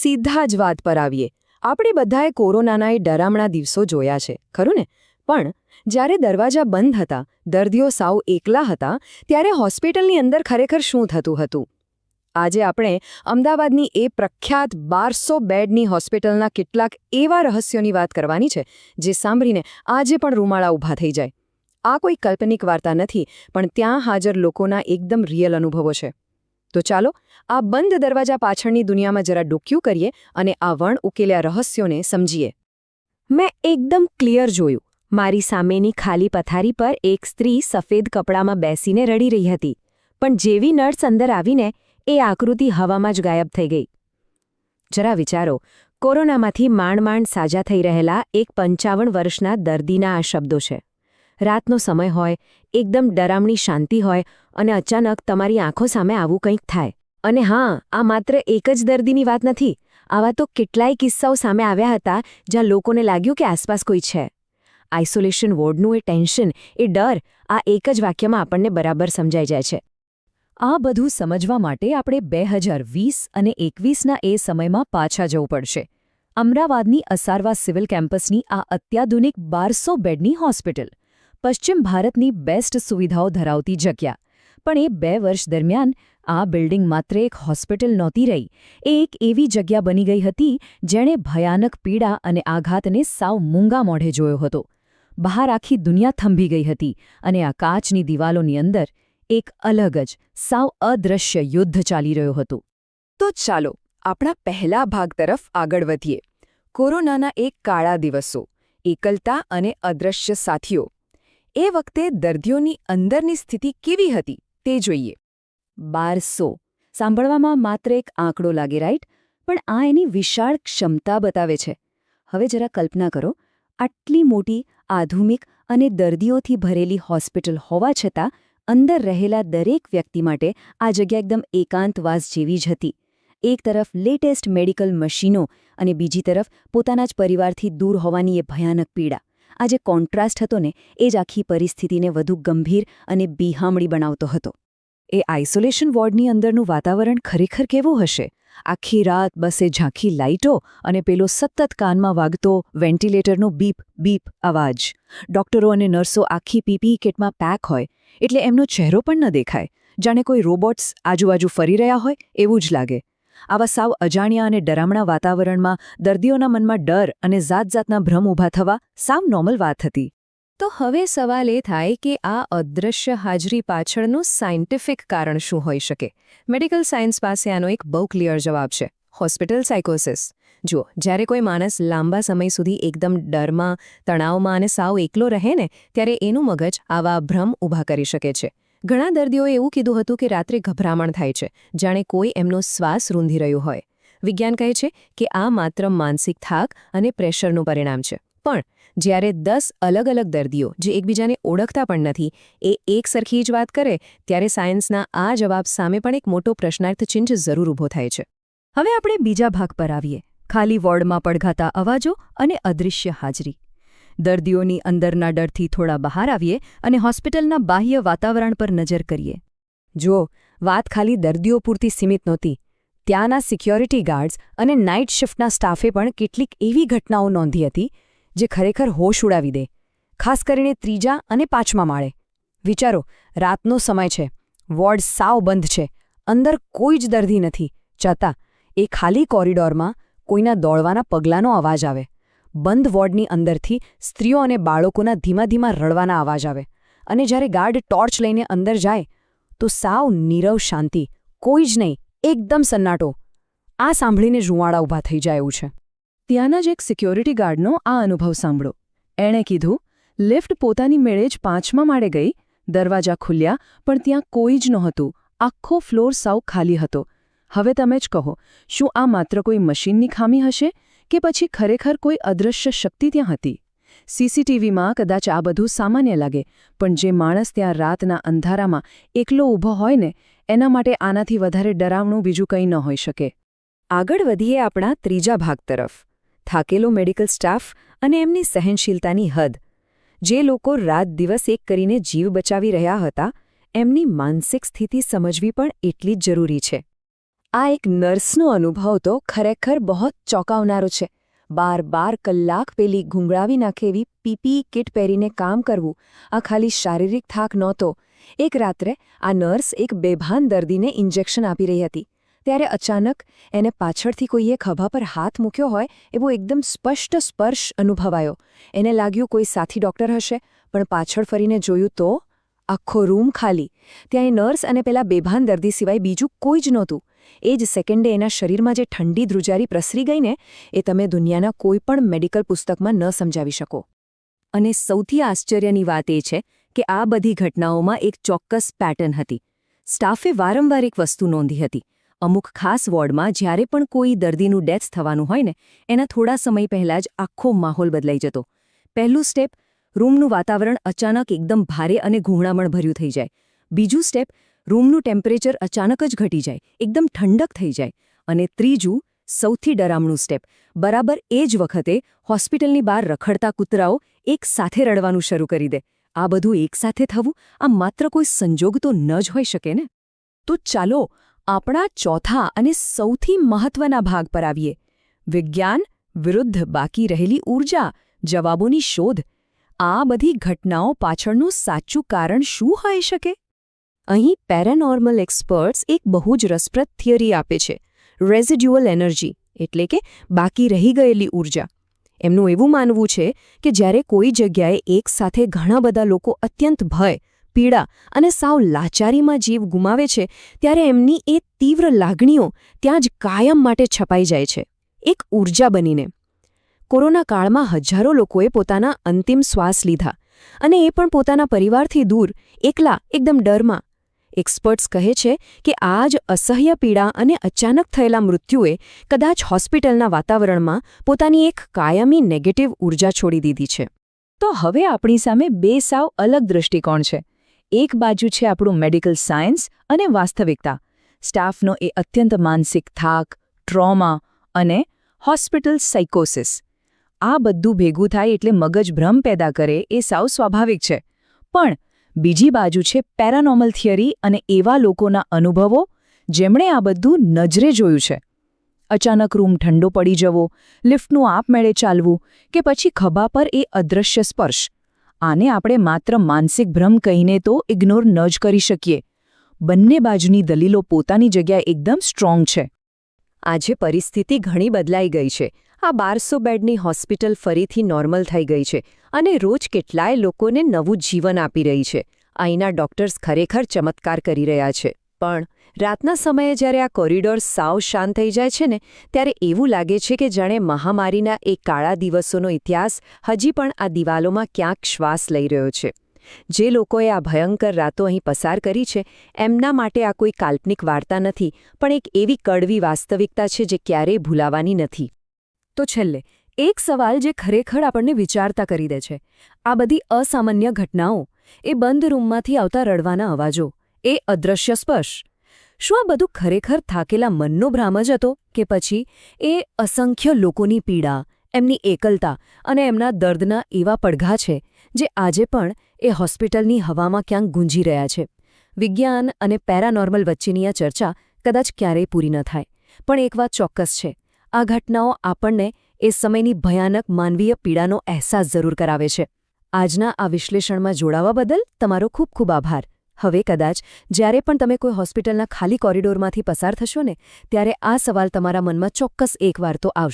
સીધા જ વાત પર આવીએ. આપણે બધાએ કોરોનાના એ ડરામણા દિવસો જોયા છે, ખરું ને? પણ જ્યારે દરવાજા બંધ હતા, દર્દીઓ સાવ એકલા હતા, ત્યારે હોસ્પિટલની અંદર ખરેખર શું થતું હતું? આજે આપણે અમદાવાદની એ પ્રખ્યાત 1200 બેડની હોસ્પિટલના કેટલાક એવા રહસ્યોની વાત કરવાની છે, જે સાંભળીને આજે પણ રૂમાળા ઊભા થઈ જાય. આ કોઈ કાલ્પનિક વાર્તા નથી, પણ ત્યાં હાજર લોકોના એકદમ રિયલ અનુભવો છે. તો ચાલો, આ બંધ દરવાજા પાછળની દુનિયામાં જરા ડોક્યું કરીએ અને આ વણ ઉકેલ્યા રહસ્યોને સમજીએ. મેં એકદમ ક્લિયર જોયું. મારી સામેની ખાલી પથારી પર એક સ્ત્રી સફેદ કપડામાં બેસીને રડી રહી હતી, પણ જેવી નર્સ અંદર આવીને એ આકૃતિ હવામાં જ ગાયબ થઈ ગઈ. જરા વિચારો, કોરોનામાંથી માંડ સાજા થઈ રહેલા એક 55 વર્ષના દર્દીના આ શબ્દો છે. રાતનો સમય હોય, એકદમ ડરામણી શાંતિ હોય, અને અચાનક તમારી આંખો સામે આવું કંઈક થાય. અને હા, આ માત્ર એક જ દર્દીની વાત નથી. આવા તો કેટલાય કિસ્સાઓ સામે આવ્યા હતા જ્યાં લોકોને લાગ્યું કે આસપાસ કોઈ છે. આઇસોલેશન વોર્ડનું એ ટેન્શન, એ ડર, આ એક જ વાક્યમાં આપણને બરાબર સમજાઈ જાય છે. આ બધું સમજવા માટે આપણે 2020 અને 21ના એ સમયમાં પાછા જવું પડશે. અમદાવાદની અસારવા સિવિલ કેમ્પસની આ અત્યાધુનિક 1200 બેડની હોસ્પિટલ, પશ્ચિમ ભારતની બેસ્ટ સુવિધાઓ ધરાવતી જગ્યા. પણ એ 2 વર્ષ દરમિયાન આ બિલ્ડિંગ માત્ર એક હોસ્પિટલ નહોતી રહી. એ એક એવી જગ્યા બની ગઈ હતી જેણે ભયાનક પીડા અને આઘાતને સાવ મૂંગા મોઢે જોયો હતો. બહાર આખી દુનિયા થંભી ગઈ હતી, અને આ કાચની દિવાલોની અંદર એક અલગ જ, સાવ અદૃશ્ય યુદ્ધ ચાલી રહ્યું હતું. તો ચાલો, આપણા પહેલા ભાગ તરફ આગળ વધીએ. કોરોનાના એક કાળા દિવસો, એકલતા અને અદૃશ્ય સાથીઓ. એ વખતે દર્દીઓની અંદરની સ્થિતિ કેવી હતી તે જોઈએ. 1200 સાંભળવામાં માત્ર એક આંકડો લાગે, રાઈટ? પણ આ એની વિશાળ ક્ષમતા બતાવે છે. હવે જરા કલ્પના કરો, આટલી મોટી, આધુનિક અને દર્દીઓથી ભરેલી હોસ્પિટલ હોવા છતાં અંદર રહેલા દરેક વ્યક્તિ માટે આ જગ્યા એકદમ એકાંતવાસ જેવી જ હતી. એક તરફ લેટેસ્ટ મેડિકલ મશીનો અને બીજી તરફ પોતાના જ પરિવારથી દૂર હોવાની એ ભયાનક પીડા. આ જે કોન્ટ્રાસ્ટ હતો ને, એ જ આખી પરિસ્થિતિને વધુ ગંભીર અને બિહામણી બનાવતો હતો. એ આઇસોલેશન વોર્ડની અંદરનું વાતાવરણ ખરેખર કેવું હશે? આખી રાત બસે ઝાંખી લાઇટો અને પેલો સતત કાનમાં વાગતો વેન્ટિલેટરનો બીપ બીપ અવાજ. ડોક્ટરો અને નર્સો આખી પીપીઈ કિટમાં પેક હોય, એટલે એમનો ચહેરો પણ ન દેખાય. જાણે કોઈ રોબોટ્સ આજુબાજુ ફરી રહ્યા હોય એવું જ લાગે. આવા સાવ અજાણ્યા અને ડરામણા વાતાવરણમાં દર્દીઓના મનમાં ડર અને જાતના ભ્રમ ઊભા થવા સાવ નોર્મલ વાત હતી. તો હવે સવાલ એ થાય કે આ અદૃશ્ય હાજરી પાછળનું સાયન્ટિફિક કારણ શું હોઈ શકે? મેડિકલ સાયન્સ પાસે આનો એક બહુ ક્લિયર જવાબ છે: હોસ્પિટલ સાયકોસિસ. જુઓ, જ્યારે કોઈ માણસ લાંબા સમય સુધી એકદમ ડરમાં, તણાવમાં અને સાવ એકલો રહે ને, ત્યારે એનું મગજ આવા ભ્રમ ઊભા કરી શકે છે. ઘણા દર્દીઓએ એવું કીધું હતું કે રાત્રે ગભરામણ થાય છે, જાણે કોઈ એમનો શ્વાસ રૂંધી રહ્યું હોય. વિજ્ઞાન કહે છે કે આ માત્ર માનસિક થાક અને પ્રેશરનું પરિણામ છે. પણ જ્યારે 10 અલગ અલગ દર્દીઓ, જે એકબીજાને ઓળખતા પણ નથી, એ એક સરખી જ વાત કરે, ત્યારે સાયન્સના આ જવાબ સામે પણ એક મોટો પ્રશ્નાર્થ ચિહ્ન જરૂર ઊભો થાય છે. હવે આપણે બીજા ભાગ પર આવીએ: ખાલી વોર્ડમાં પડઘાતા અવાજો અને અદૃશ્ય હાજરી. દર્દીઓની અંદરના ડરથી થોડા બહાર આવીએ અને હોસ્પિટલના બાહ્ય વાતાવરણ પર નજર કરીએ. જુઓ, વાત ખાલી દર્દીઓ પૂરતી સીમિત નહોતી. ત્યાંના સિક્યોરિટી ગાર્ડ્સ અને નાઇટ શિફ્ટના સ્ટાફે પણ કેટલીક એવી ઘટનાઓ નોંધી હતી જે ખરેખર હોશ ઉડાવી દે. ખાસ કરીને 3જા અને 5મા માળે. વિચારો, રાતનો સમય છે, વોર્ડ સાવ બંધ છે, અંદર કોઈ જ દર્દી નથી, છતાં એ ખાલી કોરિડોરમાં કોઈના દોડવાના પગલાંનો અવાજ આવે. બંધ વોર્ડની અંદરથી સ્ત્રીઓ અને બાળકોના ધીમા ધીમા રડવાના અવાજ આવે. અને જ્યારે ગાર્ડ ટોર્ચ લઈને અંદર જાય તો સાવ નીરવ શાંતિ, કોઈ જ નહીં, એકદમ સન્નાટો. આ સાંભળીને રૂંવાડા ઊભા થઈ જાય એવું છે. ત્યાંના જ એક સિક્યોરિટી ગાર્ડનો આ અનુભવ સાંભળો. એણે કીધું, લિફ્ટ પોતાની મેળે જ 5મા માળે ગઈ, દરવાજા ખુલ્યા, પણ ત્યાં કોઈ જ નહોતું. આખો ફ્લોર સાવ ખાલી હતો. હવે તમે જ કહો, શું આ માત્ર કોઈ મશીનની ખામી હશે કે પછી ખરેખર કોઈ અદૃશ્ય શક્તિ ત્યાં હતી? સીસીટીવીમાં કદાચ આ બધું સામાન્ય લાગે, પણ જે માણસ ત્યાં રાતના અંધારામાં એકલો ઊભો હોય ને, એના માટે આનાથી વધારે ડરાવણું બીજું કંઈ ન હોઈ શકે. આગળ વધીએ આપણા ત્રીજા ભાગ તરફ: થાકેલો મેડિકલ સ્ટાફ અને એમની સહનશીલતાની હદ. જે લોકો રાત દિવસ એક કરીને જીવ બચાવી રહ્યા હતા, એમની માનસિક સ્થિતિ સમજવી પણ એટલી જ જરૂરી છે. આ એક નર્સનો અનુભવ તો ખરેખર બહુ ચોંકાવનારો છે. 12 કલાક પેલી ઘૂંઘળાવી નાખે એવી પીપીઈ કિટ પહેરીને કામ કરવું, આ ખાલી શારીરિક થાક નહોતો. એક રાત્રે આ નર્સ એક બેભાન દર્દીને ઇન્જેક્શન આપી રહી હતી. ત્યારે અચાનક એને પાછળથી કોઈએ ખભા પર હાથ મૂક્યો હોય એવો એકદમ સ્પષ્ટ સ્પર્શ અનુભવાયો. એને લાગ્યું કોઈ સાથી ડૉક્ટર હશે, પણ પાછળ ફરીને જોયું તો આખો રૂમ ખાલી. ત્યાં એ નર્સ અને પેલા બેભાન દર્દી સિવાય બીજું કોઈ જ નહોતું. એ જ સેકન્ડે એના શરીરમાં જે ઠંડી ધ્રુજારી પ્રસરી ગઈ ને, એ તમે દુનિયાના કોઈ પણ મેડિકલ પુસ્તકમાં ન સમજાવી શકો. અને સૌથી આશ્ચર્યની વાત એ છે કે આ બધી ઘટનાઓમાં એક ચોક્કસ પેટર્ન હતી. સ્ટાફે વારંવાર એક વસ્તુ નોંધી હતી. અમુક ખાસ વોર્ડમાં જ્યારે પણ કોઈ દર્દીનું ડેથ થવાનું હોય ને, એના થોડા સમય પહેલાં જ આખો માહોલ બદલાઈ જતો. પહેલું સ્ટેપ, રૂમનું વાતાવરણ અચાનક એકદમ ભારે અને ગૂંગળામણભર્યું થઈ જાય. બીજું સ્ટેપ, રૂમનું ટેમ્પરેચર અચાનક જ ઘટી જાય, એકદમ ઠંડક થઈ જાય. અને ત્રીજું, સૌથી ડરામણું સ્ટેપ, બરાબર એ જ વખતે હોસ્પિટલની બહાર રખડતા કૂતરાઓ એક સાથે રડવાનું શરૂ કરી દે. આ બધું એકસાથે થવું, આ માત્ર કોઈ સંજોગ તો ન જ હોઈ શકે ને? તો ચાલો આપણા ચોથા અને સૌથી મહત્વના ભાગ પર આવીએ. વિજ્ઞાન વિરુદ્ધ બાકી રહેલી ઊર્જા, જવાબોની શોધ. આ બધી ઘટનાઓ પાછળનું સાચું કારણ શું હોઈ શકે? અહીં પેરાનોર્મલ એક્સપર્ટ્સ એક બહુ જ રસપ્રદ થિયરી આપે છે, રેઝિડ્યુઅલ એનર્જી, એટલે કે બાકી રહી ગયેલી ઊર્જા. એમનું એવું માનવું છે કે જ્યારે કોઈ જગ્યાએ એકસાથે ઘણા બધા લોકો અત્યંત ભય, પીડા અને સાવ લાચારીમાં જીવ ગુમાવે છે, ત્યારે એમની એ તીવ્ર લાગણીઓ ત્યાં જ કાયમ માટે છપાઈ જાય છે, એક ઊર્જા બનીને. કોરોના કાળમાં હજારો લોકોએ પોતાના અંતિમ શ્વાસ લીધા, અને એ પણ પોતાના પરિવારથી દૂર, એકલા, એકદમ ડરમાં. એક્સપર્ટ્સ કહે છે કે આ જ અસહ્ય પીડા અને અચાનક થયેલા મૃત્યુએ કદાચ હોસ્પિટલના વાતાવરણમાં પોતાની એક કાયમી નેગેટિવ ઊર્જા છોડી દીધી છે. તો હવે આપણી સામે બે સાવ અલગ દૃષ્ટિકોણ છે. એક બાજુ છે આપણું મેડિકલ સાયન્સ અને વાસ્તવિકતા, સ્ટાફનો એ અત્યંત માનસિક થાક, ટ્રોમા અને હોસ્પિટલ સાઇકોસિસ. આ બધું ભેગું થાય એટલે મગજ ભ્રમ પેદા કરે એ સાવ સ્વાભાવિક છે. પણ બીજી બાજુ છે પેરાનોર્મલ થિયરી અને એવા લોકોના અનુભવો જેમણે આ બધું નજરે જોયું છે. અચાનક રૂમ ઠંડો પડી જવો, લિફ્ટનું આપમેળે ચાલવું કે પછી ખભા પર એ અદૃશ્ય સ્પર્શ. આને આપણે માત્ર માનસિક ભ્રમ કહીને તો ઇગ્નોર ન જ કરી શકીએ. બંને બાજુની દલીલો પોતાની જગ્યાએ એકદમ સ્ટ્રોંગ છે. આજે પરિસ્થિતિ ઘણી બદલાઈ ગઈ છે. આ 1200 બેડની હોસ્પિટલ ફરીથી નોર્મલ થઈ ગઈ છે અને રોજ કેટલાય લોકોને નવું જીવન આપી રહી છે. અહીંના ડોક્ટર્સ ખરેખર ચમત્કાર કરી રહ્યા છે. પણ રાતના સમયે જ્યારે આ કોરિડોર સાવ શાંત થઈ જાય છે ને, ત્યારે એવું લાગે છે કે જાણે મહામારીના એ કાળા દિવસોનો ઇતિહાસ હજી પણ આ દિવાલોમાં ક્યાંક શ્વાસ લઈ રહ્યો છે. જે લોકોએ આ ભયંકર રાતો અહીં પસાર કરી છે, એમના માટે આ કોઈ કાલ્પનિક વાર્તા નથી, પણ એક એવી કડવી વાસ્તવિકતા છે જે ક્યારેય ભૂલાવાની નથી. તો છેલ્લે એક સવાલ જે ખરેખર આપણને વિચારતા કરી દે છે. આ બધી અસામાન્ય ઘટનાઓ, એ બંધ રૂમમાંથી આવતા રડવાના અવાજો, એ અદૃશ્ય સ્પર્શ, શું આ બધું ખરેખર થાકેલા મનનો ભ્રામ જ હતો કે પછી એ અસંખ્ય લોકોની પીડા, એમની એકલતા અને એમના દર્દના એવા પડઘા છે જે આજે પણ એ હોસ્પિટલની હવામાં ક્યાંક ગુંજી રહ્યા છે? વિજ્ઞાન અને પેરાનોર્મલ વચ્ચેની આ ચર્ચા કદાચ ક્યારેય પૂરી ન થાય, પણ એક વાત ચોક્કસ છે, આ ઘટનાઓ આપણને એ સમયની ભયાનક માનવીય પીડાનો અહેસાસ જરૂર કરાવે છે. આજના આ વિશ્લેષણમાં જોડાવા બદલ તમારો ખૂબ ખૂબ આભાર. હવે કદાચ જ્યારે પણ તમે કોઈ હોસ્પિટલના ખાલી કોરિડોરમાંથી પસાર થશો ને, ત્યારે આ સવાલ તમારા મનમાં ચોક્કસ એકવાર તો આવશે.